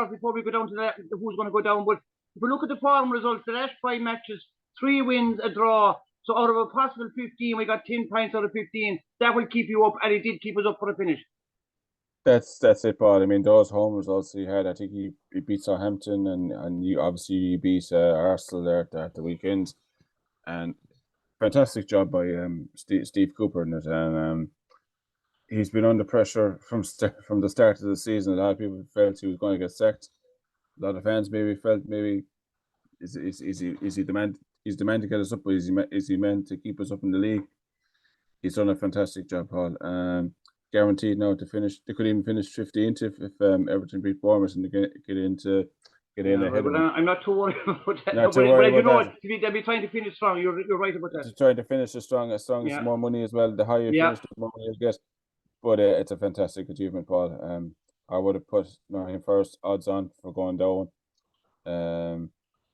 first before we go down to who's going to go down. But if we look at the form results, the last 5 matches, 3 wins, a draw. So out of a possible 15, we got 10 points out of 15. That will keep you up, and it did keep us up for the finish. That's it, Paul. I mean, those home results he had, I think he beat Southampton, and you obviously beat Arsenal there at the weekend, and fantastic job by Steve Cooper in it, and he's been under pressure from the start of the season. A lot of people felt he was going to get sacked. A lot of fans maybe felt is he demand to get us up, or is he meant to keep us up in the league? He's done a fantastic job, Paul. Guaranteed now to finish. They could even finish 15th if Everton beat Bournemouth and get in ahead of them. I'm not too worried about that. Not too worried about that. They'll be trying to finish strong. You're right about that. To try to finish as strong as more money as well. The higher you finish, the more money you get. But it's a fantastic achievement, Paul. I would have put Nottingham Forest odds on for going down.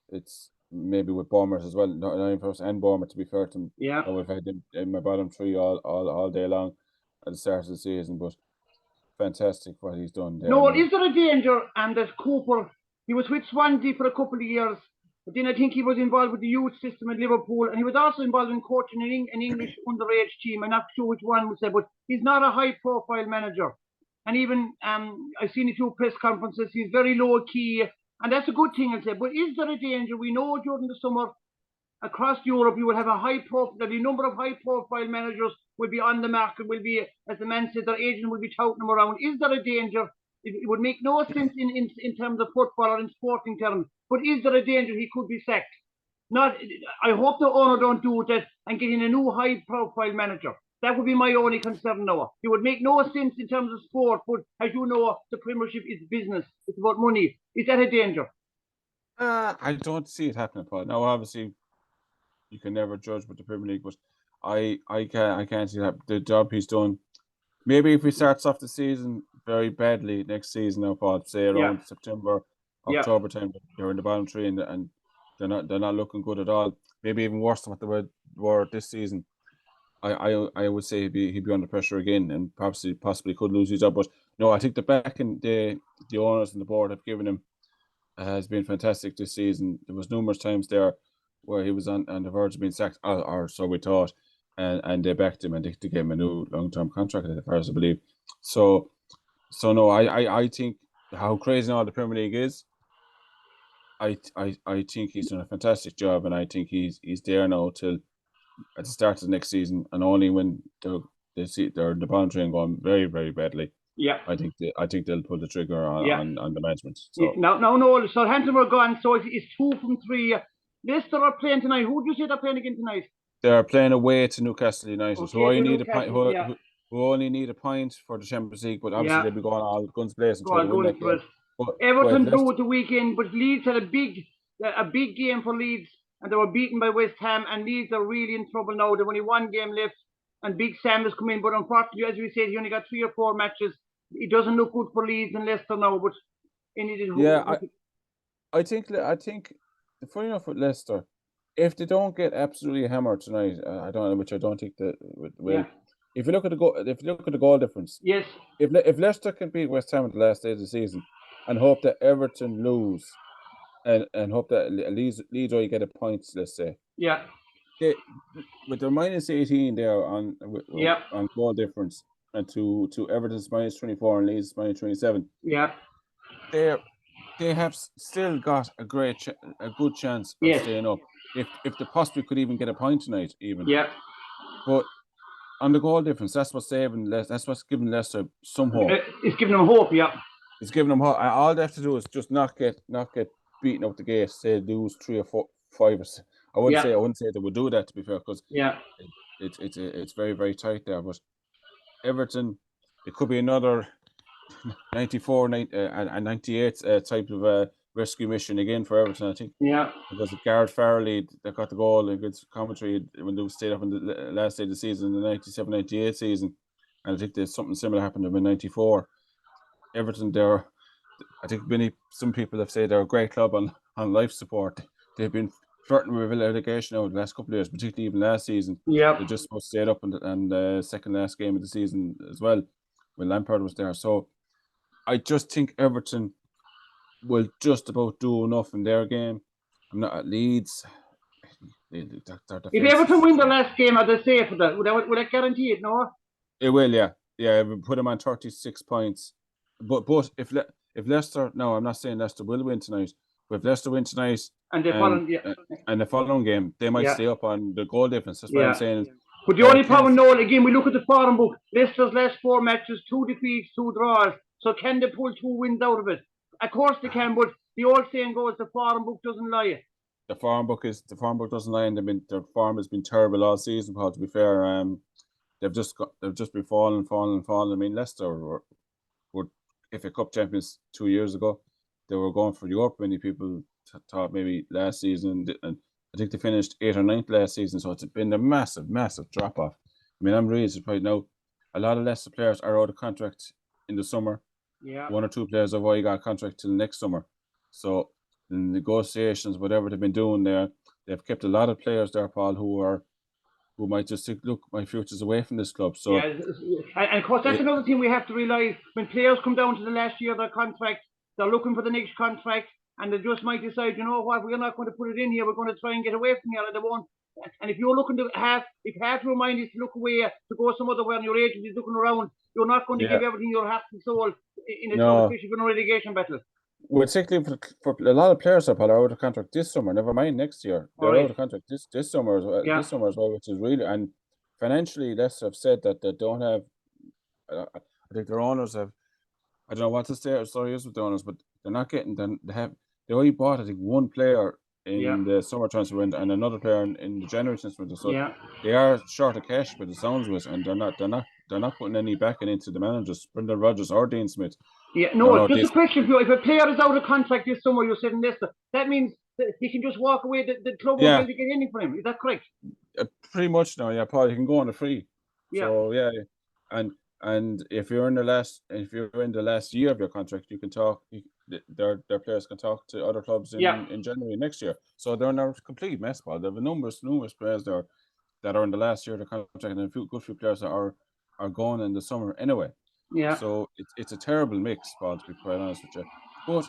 It's maybe with Bournemouth as well. Nottingham Forest and Bournemouth, to be fair to them. Yeah. I would have had them in my bottom 3 all day long at the start of the season, but fantastic what he's done there. No, is there a danger? And that Cooper, he was with Swansea for a couple of years, but then I think he was involved with the youth system at Liverpool, and he was also involved in coaching an English underage team. I'm not sure which one was there, but he's not a high-profile manager. And even I've seen a few press conferences. He's very low-key, and that's a good thing, I say. But is there a danger? We know during the summer across Europe, you will have a number of high-profile managers will be on the market, will be, as the man said, their agent will be touting them around. Is there a danger? It would make no sense in terms of football or in sporting terms, but is there a danger he could be sacked? I hope the owner don't do that and get in a new high-profile manager. That would be my only concern now. It would make no sense in terms of sport, but as you know, the Premiership is business. It's about money. Is that a danger? I don't see it happening, Paul. Now, obviously, you can never judge with the Premier League, but I can't see that. The job he's done. Maybe if he starts off the season very badly next season, now, Paul, say around September, October time, they're in the bottom 3 and they're not looking good at all. Maybe even worse than what they were this season. I would say he'd be under pressure again and possibly could lose his job. But no, I think the backing the owners and the board have given him has been fantastic this season. There was numerous times there where he was on the verge of being sacked, or so we thought, and they backed him and they gave him a new long-term contract, as far as I believe. So no, I think how crazy now the Premier League is. I think he's done a fantastic job, and I think he's there now till at the start of the next season, and only when they're in the bottom 3 and going very, very badly. Yeah, I think they'll pull the trigger on the management. So no, Southampton were gone, so it's 2 from 3. Leicester are playing tonight. Who do you say they're playing again tonight? They're playing away to Newcastle United, okay, who only need a point for the Champions League, but obviously they'll be going all guns blazing to win that game. Everton drew at the weekend, but Leeds had a big game for Leeds, and they were beaten by West Ham, and Leeds are really in trouble now. They've only 1 game left, and Big Sam has come in, but unfortunately, as we said, he only got 3 or 4 matches. It doesn't look good for Leeds and Leicester now, but I think funny enough with Leicester, if they don't get absolutely hammered tonight, I don't think that will. Yeah. If you look at the goal difference, yes. If Leicester can beat West Ham at the last day of the season, and hope that Everton lose, and hope that Leeds only get a point, let's say. Yeah. With their minus 18 there on goal difference, and to Everton's minus 24 and Leeds minus 27. Yeah. They have still got a good chance of staying up. If they possibly could even get a point tonight, even. Yeah. But on the goal difference, that's what's saving. That's what's giving Leicester some hope. It's giving them hope. Yeah. It's giving them hope. All they have to do is just not get beaten out the gate. Say lose 3 or 4, 5. I wouldn't say they would do that, to be fair, because it's very, very tight there. But Everton, it could be another 94 and 98 type of rescue mission again for Everton, I think. Yeah. Because Gareth Farrelly, that got the goal in good commentary when they stayed up in the last day of the season, the 97-98 season. And I think there's something similar happened to them in 94. Everton, I think some people have said they're a great club on life support. They've been flirting with relegation over the last couple of years, particularly even last season. Yeah. They just supposed to stay up and the second last game of the season as well when Lampard was there. So I just think Everton will just about do enough in their game. I'm not at Leeds. Their If defense Everton is, win the last game, are they safe for that? Would that guarantee it? No. it will, yeah. We put them on 36 points. But if Leicester, no, I'm not saying Leicester will win tonight. But if Leicester win tonight And the and the following game, they might Yeah. stay up on the goal difference. That's what I'm saying. But the only problem, Noel, again, we look at the form book. Leicester's last 4 matches, 2 defeats, 2 draws. So can they pull 2 wins out of it? Of course they can, but the old saying goes, the form book doesn't lie. The form book doesn't lie, and their form has been terrible all season. Paul, to be fair, they've just been falling. I mean, Leicester were FA Cup champions 2 years ago. They were going for Europe. Many people thought maybe last season, and I think they finished 8th or 9th last season. So it's been a massive drop off. I mean, I'm really surprised now. A lot of Leicester players are out of contract in the summer. Yeah. 1 or 2 players have already got a contract till next summer. So the negotiations, whatever they've been doing there, they've kept a lot of players there, Paul, who might just think, look, my future's away from this club. So and of course that's another thing we have to realise. When players come down to the last year of their contract, they're looking for the next contract, and they just might decide, you know what, we're not going to put it in here, we're going to try and get away from here, and they won't. And if you're looking to if half your mind is to look away, to go some other way, and your agent is looking around, you're not going to give everything your heart and soul in a competition for a relegation battle. Well, particularly for a lot of players that are out of contract this summer, never mind next year. They're out of contract this summer as well. This summer as well, which is really, and financially, Leicester have said that they don't have. I think their owners have. I don't know what the story is with the owners, but they're not getting. They only bought, I think, 1 player in the summer transfer window and another player in the January transfer window. So they are short of cash, but it sounds with, and they're not putting any backing into the managers, Brendan Rodgers or Dean Smith. Yeah, no, just a question for you. If a player is out of contract this summer, you said in Leicester, that means that he can just walk away. The club won't be able to get anything for him. Is that correct? Pretty much now, yeah, Paul. You can go on a free. Yeah. So and if you're in the last year of your contract, you can talk. Their players can talk to other clubs in January next year. So they're in a complete mess, Paul. They have numerous players there that are in the last year of the contract, and a good few players that are going in the summer anyway. Yeah. So it's a terrible mix, Paul, to be quite honest with you. But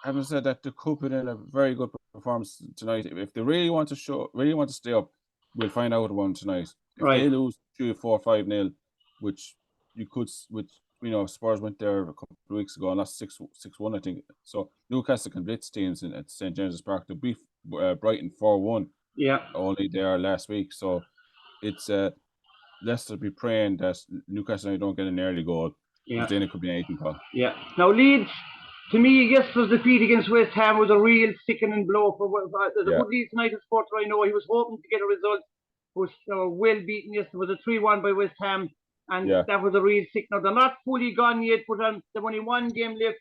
having said that, they could put in a very good performance tonight. If they really want to stay up, we'll find out one tonight. If they lose 3-4-5-0, which Spurs went there a couple of weeks ago and lost 6-1, I think. So Newcastle can blitz teams at St James's Park. They beat Brighton 4-1. Yeah. Only there last week. So it's Leicester be praying that Newcastle don't get an early goal. Yeah. Then it could be anything, Paul. Yeah. Now Leeds, to me, yesterday's defeat against West Ham was a real sickening blow for the good Leeds United supporter I know. He was hoping to get a result. Was well beaten yesterday. It was a 3-1 by West Ham, and that was a real sickener. They're not fully gone yet, but they've only 1 game left,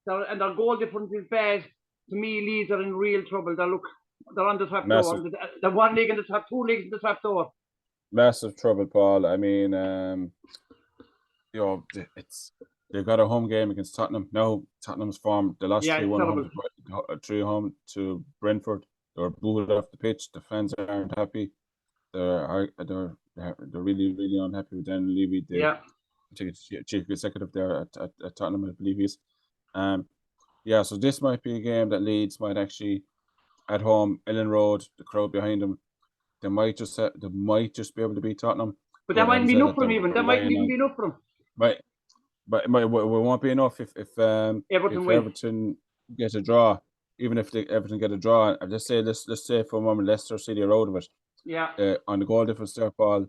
and their goal difference is bad. To me, Leeds are in real trouble. They're on the top door. They're 1 leg in the top, 2 legs in the top door. Massive trouble, Paul. I mean, they've got a home game against Tottenham. Now Tottenham's form, they lost 3 home to Brentford. They were booed off the pitch. The fans aren't happy. They're really, really unhappy with Daniel Levy. I think it's chief executive there at Tottenham, I believe he is. So this might be a game that Leeds might actually, at home, Ellen Road, the crowd behind them, they might just be able to beat Tottenham. But that mightn't be enough for them even. That mightn't even be enough for them. Right. But it won't be enough if Everton get a draw. Even if Everton get a draw, let's say for a moment Leicester City are out of it. Yeah. On the goal difference there, Paul,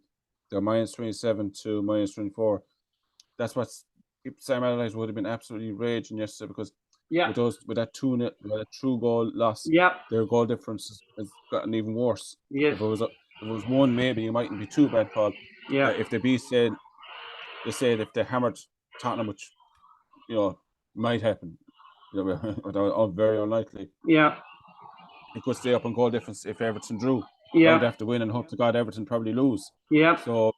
they're -27 to -24. That's what Sam Allardyce would have been absolutely raging yesterday because with that 2-0, a true goal loss, their goal difference has gotten even worse. Yes. If it was 1, maybe it mightn't be too bad, Paul. Yeah. If they said if they hammered Tottenham, which might happen, very unlikely. Yeah. It could stay up on goal difference if Everton drew. Yeah. They'd have to win and hope to God Everton probably lose. Yeah. So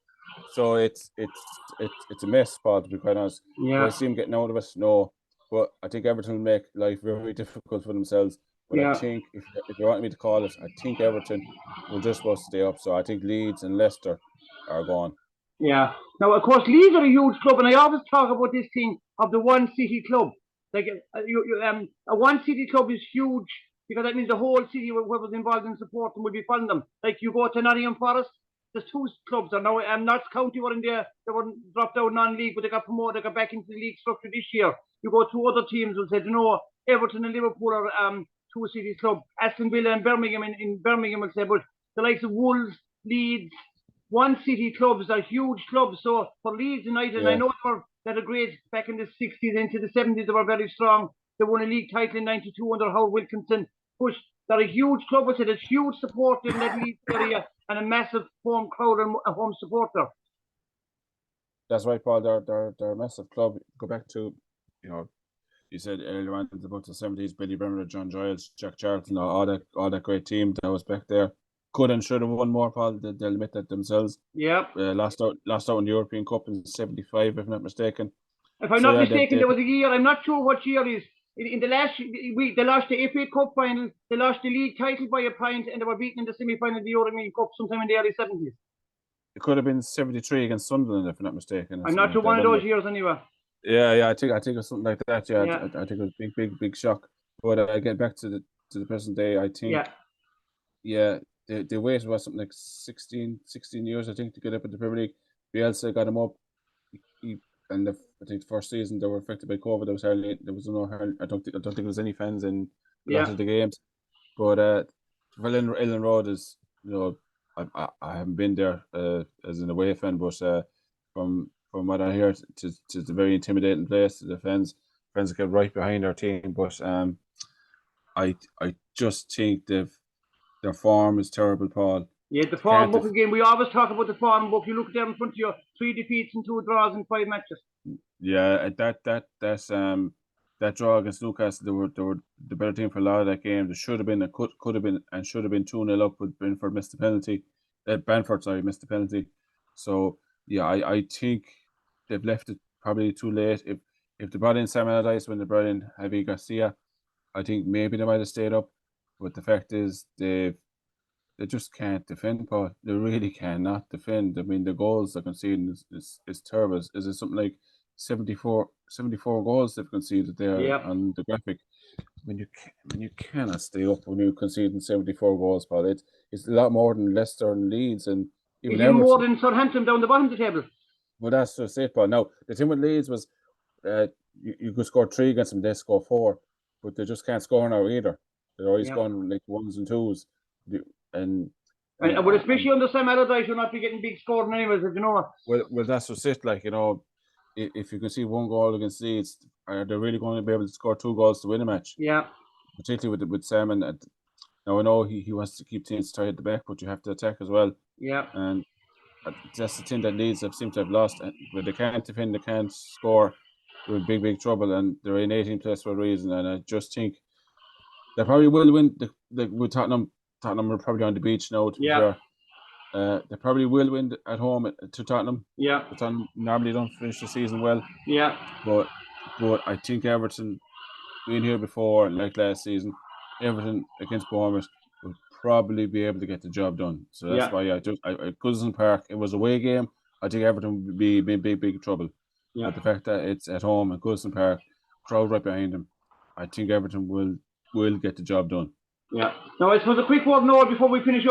it's a mess, Paul, to be quite honest. Yeah. Do I see them getting out of it? No. But I think Everton will make life very difficult for themselves. But I think, if you want me to call it, I think Everton will just about stay up. So I think Leeds and Leicester are gone. Yeah. Now, of course, Leeds are a huge club, and I always talk about this thing of the one city club. Like a one city club is huge because that means the whole city, whoever's involved in supporting, will be funding them. Like you go to Nottingham Forest, there's two clubs there now. Notts County were in there, they were dropped out non-league, but they got promoted, they got back into the league structure this year. You go to other teams who said, Everton and Liverpool are two city club. Aston Villa and Birmingham in Birmingham will say, but the likes of Wolves, Leeds, one city clubs are huge clubs. So for Leeds United, and I know they had a great back in the 60s into the 70s, they were very strong. They won a league title in 92 under Howard Wilkinson. But they're a huge club, I said, there's huge support in that Leeds area and a massive home crowd and a home supporter. That's right, Paul. They're a massive club. Go back to, you said earlier on about the 70s, Billy Bremner, John Giles, Jack Charlton, all that great team that was back there. Could and should have won more, Paul. They'll admit that themselves. Yeah. Lost out in the European Cup in '75, if I'm not mistaken. If I'm not mistaken, there was a year, I'm not sure what year it is. In the last week, they lost the FA Cup final, they lost the league title by a point, and they were beaten in the semi-final of the European Cup sometime in the early 70s. It could have been 73 against Sunderland, if I'm not mistaken. I'm not sure one of those years anyway. Yeah, I think it was something like that. Yeah, I think it was big shock. But I get back to the present day. I think, they waited was something like 16 years, I think, to get up in the Premier League. Bielsa got him up. I think the first season they were affected by COVID. There was no I don't think there was any fans in a lot of the games. But Ellen Road is, I haven't been there as an away fan, but from what I hear, it's a very intimidating place. The fans get right behind our team, but I just think their form is terrible, Paul. Yeah, the form book again. We always talk about the form book. You look there in front of you, 3 defeats and 2 draws in 5 matches. Yeah, that draw against Newcastle, they were the better team for a lot of that game. There should have been could have been and should have been 2-0 up, but Brentford missed the penalty. Brentford, missed the penalty. So yeah, I think they've left it probably too late. If they brought in Sam Allardyce when they brought in Javi Garcia, I think maybe they might have stayed up. But the fact is, they just can't defend, Paul. They really cannot defend. I mean, the goals they're conceding is terrible. Is it something like 74 goals they've conceded there on the graphic? When you cannot stay up when you're conceding 74 goals, Paul. It's a lot more than Leicester and Leeds and even more than Southampton down the bottom of the table. Well, that's just it, Paul. Now, the thing with Leeds was you could score 3 against them, they score 4, but they just can't score now either. They're always going like 1s and 2s. But especially under Sam Allardyce, you'll not be getting big scoring anyways, if you know. Well, that's just it. Like, if you can see 1 goal against Leeds, are they really going to be able to score 2 goals to win a match? Yeah. Particularly with Sam. And now I know he wants to keep teams tight at the back, but you have to attack as well. Yeah. And that's the thing that Leeds seem to have lost. But they can't defend, they can't score. They're in big trouble, and they're in 18th place for a reason. And I just think they probably will win with Tottenham. Tottenham are probably on the beach now, to be fair. They probably will win at home to Tottenham. Yeah. Tottenham normally don't finish the season well. Yeah. But I think Everton, being here before, like last season, Everton against Bournemouth will probably be able to get the job done. So that's why at Goodison Park, it was a away game. I think Everton would be in big trouble. Yeah. But the fact that it's at home at Goodison Park, crowd right behind them, I think Everton will get the job done. Yeah. Now, I suppose a quick word now before we finish up.